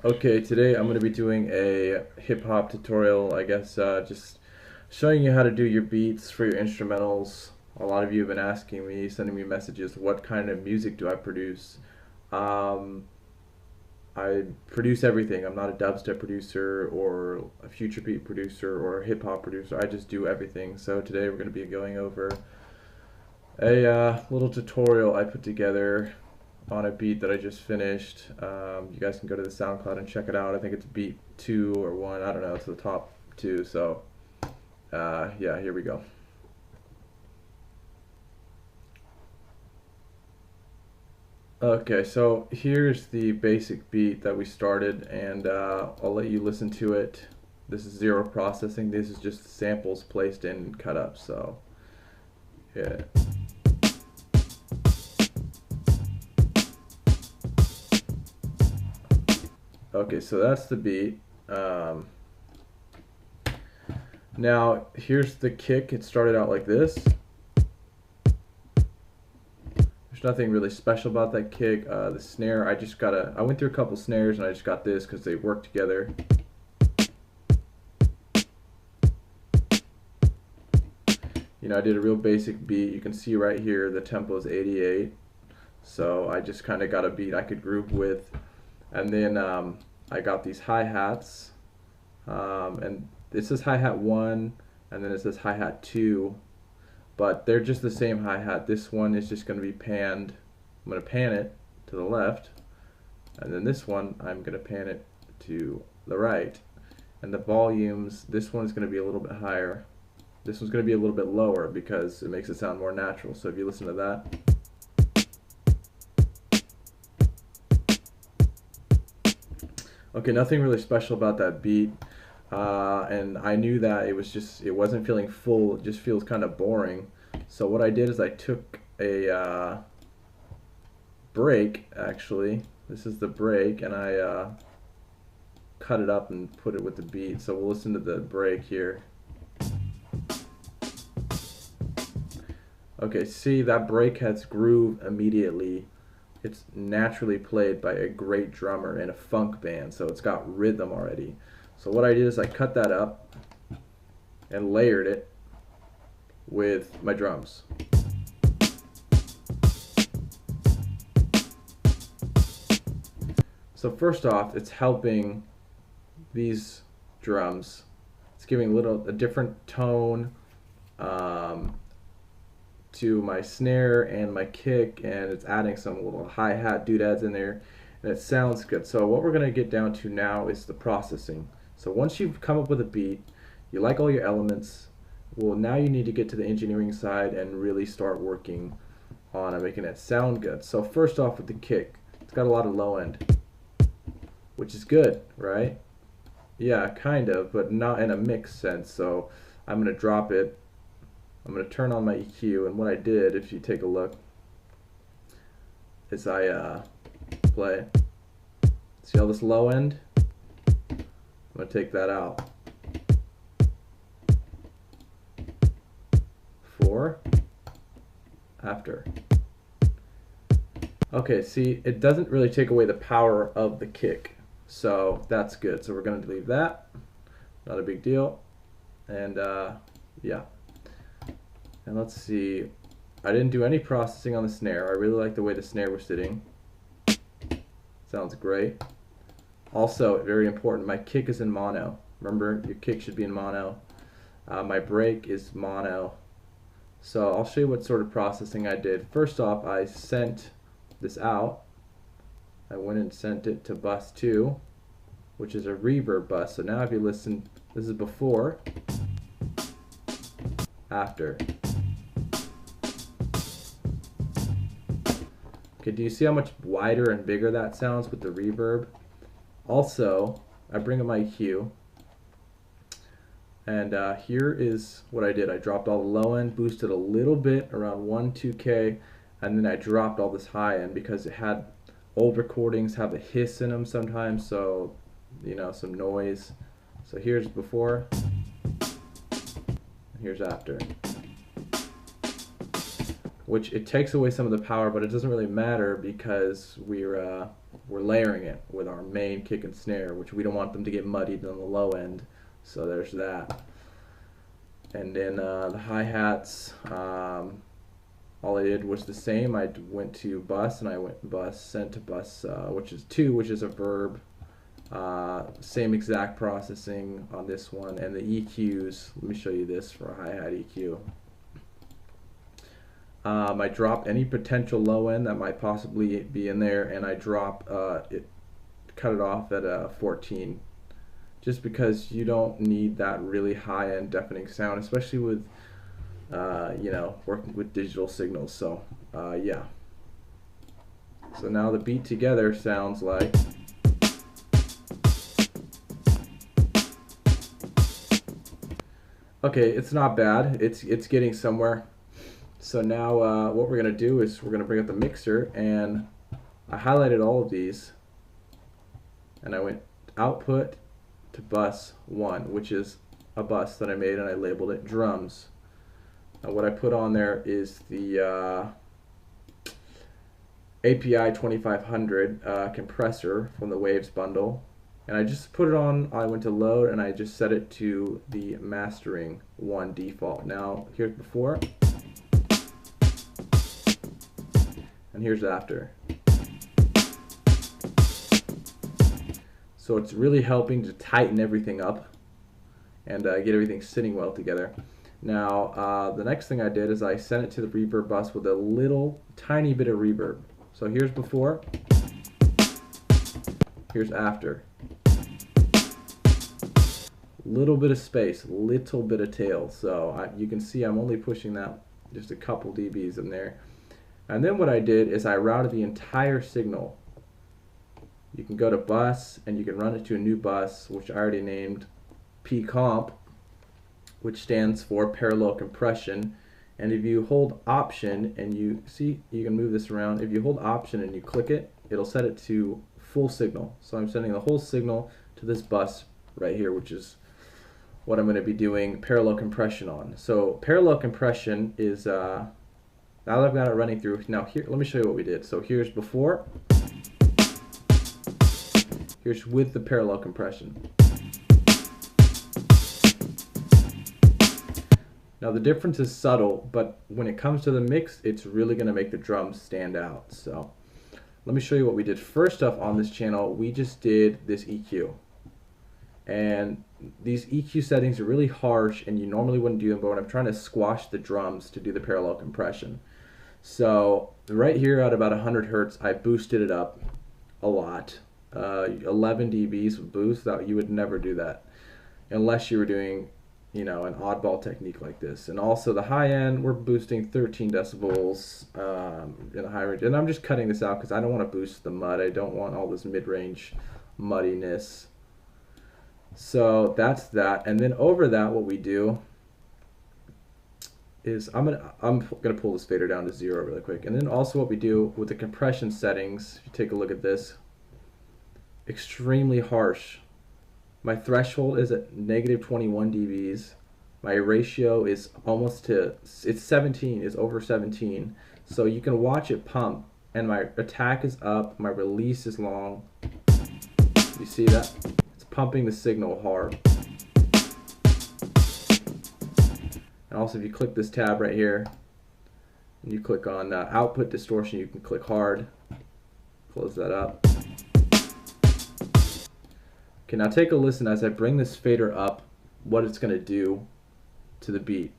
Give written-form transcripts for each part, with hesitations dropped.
Okay, today I'm going to be doing a hip-hop tutorial, I guess, just showing you how to do your beats for your instrumentals. A lot of you have been asking me, sending me messages, what kind of music do I produce? Um, I produce everything. I'm not a dubstep producer or a future beat producer or a hip-hop producer. I just do everything. So today we're going to be going over a little tutorial I put together on a beat that I just finished. You guys can go to the SoundCloud and check it out. I think it's beat 2 or 1. I don't know. It's the top 2. So yeah, here we go. Okay, so here's the basic beat that we started, and I'll let you listen to it. This is zero processing. This is just samples placed in and cut up. So yeah. Okay, so that's the beat. Now here's the kick. It started out like this. There's nothing really special about that kick. The snare, I went through a couple snares and I just got this because they work together. You know, I did a real basic beat. You can see right here the tempo is 88. So I just kind of got a beat I could groove with. And then I got these hi-hats, and it says hi-hat 1, and then it says hi-hat 2, but they're just the same hi-hat. This one is just going to be panned. I'm going to pan it to the left, and then this one I'm going to pan it to the right. And the volumes, this one is going to be a little bit higher. This one's going to be a little bit lower because it makes it sound more natural. So if you listen to that. Okay, nothing really special about that beat, and I knew that it wasn't feeling full. It just feels kind of boring. So what I did is I took a break. Actually, this is the break, and I cut it up and put it with the beat. So we'll listen to the break here. Okay, see, that break has groove immediately. It's naturally played by a great drummer in a funk band, so it's got rhythm already. So what I did is I cut that up and layered it with my drums. So first off, it's helping these drums. It's giving a different tone to my snare and my kick, and it's adding some little hi-hat doodads in there, and it sounds good. So what we're going to get down to now is the processing. So once you've come up with a beat, you like all your elements, well, now you need to get to the engineering side and really start working on making it sound good. So first off, with the kick, it's got a lot of low end, which is good, right? Yeah, kind of, but not in a mixed sense. So I'm going to drop it. I'm going to turn on my EQ, and what I did, if you take a look, is I play. See all this low end? I'm going to take that out. 4, after. Okay, see, it doesn't really take away the power of the kick, so that's good. So we're going to leave that. Not a big deal. And yeah. And let's see, I didn't do any processing on the snare. I really like the way the snare was sitting. Sounds great. Also, very important, my kick is in mono. Remember, your kick should be in mono. My break is mono. So I'll show you what sort of processing I did. First off, I sent this out. I went and sent it to bus 2, which is a reverb bus. So now if you listen, this is before, after. Okay, do you see how much wider and bigger that sounds with the reverb? Also, I bring up my EQ, and here is what I did. I dropped all the low end, boosted a little bit, around 1-2K, and then I dropped all this high end because it had old recordings have a hiss in them sometimes, so you know, some noise. So here's before, and here's after. which it takes away some of the power, but it doesn't really matter because we're layering it with our main kick and snare, which we don't want them to get muddied on the low end. So there's that. And then the hi-hats, all I did was the same. I went to bus, and I went bus, sent to bus, which is 2, which is a verb. Same exact processing on this one. And the EQs, let me show you this for a hi-hat EQ. I drop any potential low end that might possibly be in there, and I drop cut it off at 14, just because you don't need that really high-end deafening sound, especially with you know, working with digital signals. So yeah. So now the beat together sounds like. Okay, it's not bad. It's getting somewhere. So now what we're going to do is we're going to bring up the mixer, and I highlighted all of these, and I went output to bus 1, which is a bus that I made, and I labeled it drums. Now what I put on there is the API 2500 compressor from the Waves bundle, and I just put it on. I went to load, and I just set it to the mastering 1 default. Now here's before. And here's after. So it's really helping to tighten everything up and get everything sitting well together. Now the next thing I did is I sent it to the reverb bus with a little tiny bit of reverb. So here's before, here's after. Little bit of space, little bit of tail. So you can see I'm only pushing that just a couple dBs in there. And then what I did is I routed the entire signal. You can go to bus, and you can run it to a new bus, which I already named pcomp, which stands for parallel compression. And if you hold option, and you see, you can move this around. If you hold option and you click it, it'll set it to full signal. So I'm sending the whole signal to this bus right here, which is what I'm going to be doing parallel compression on. So parallel compression is now that I've got it running through, now here, let me show you what we did. So here's before, here's with the parallel compression. Now the difference is subtle, but when it comes to the mix, it's really going to make the drums stand out. So let me show you what we did. First off, on this channel, we just did this EQ. And these EQ settings are really harsh, and you normally wouldn't do them, but when I'm trying to squash the drums to do the parallel compression. So right here at about 100 hertz, I boosted it up a lot. 11 dBs of boost. That you would never do that unless you were doing, you know, an oddball technique like this. And also the high end, we're boosting 13 decibels in the high range. And I'm just cutting this out because I don't want to boost the mud. I don't want all this mid-range muddiness. So that's that. And then over that, what we do is I'm gonna pull this fader down to 0 really quick. And then also what we do with the compression settings, if you take a look at this, extremely harsh. My threshold is at -21 dBs. My ratio is almost to, it's 17, is over 17. So you can watch it pump, and my attack is up, my release is long. You see that? It's pumping the signal hard. And also if you click this tab right here, and you click on output distortion, you can click hard. Close that up. Okay, now take a listen as I bring this fader up, what it's going to do to the beat.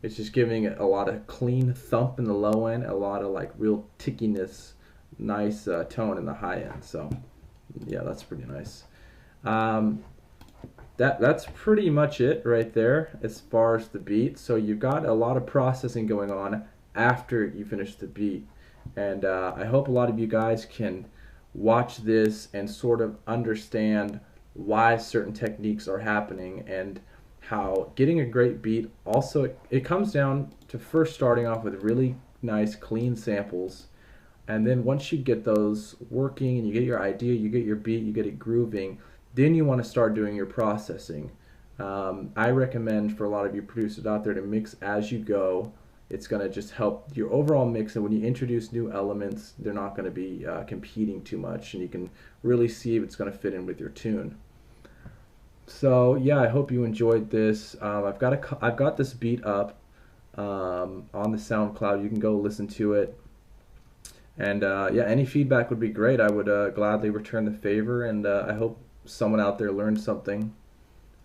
It's just giving it a lot of clean thump in the low end, a lot of like real tickiness, nice tone in the high end. So yeah, that's pretty nice. That's pretty much it right there as far as the beat. So you've got a lot of processing going on after you finish the beat. And I hope a lot of you guys can watch this and sort of understand why certain techniques are happening, and how getting a great beat also, it comes down to first starting off with really nice clean samples, And then once you get those working and you get your idea, you get your beat, you get it grooving, then you want to start doing your processing. I recommend for a lot of you producers out there to mix as you go. It's going to just help your overall mix, and when you introduce new elements, they're not going to be competing too much, and you can really see if it's going to fit in with your tune. So yeah, I hope you enjoyed this. I've got this beat up on the SoundCloud. You can go listen to it. And yeah, any feedback would be great. I would gladly return the favor, and I hope someone out there learned something.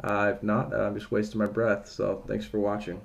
If not, I'm just wasting my breath. So thanks for watching.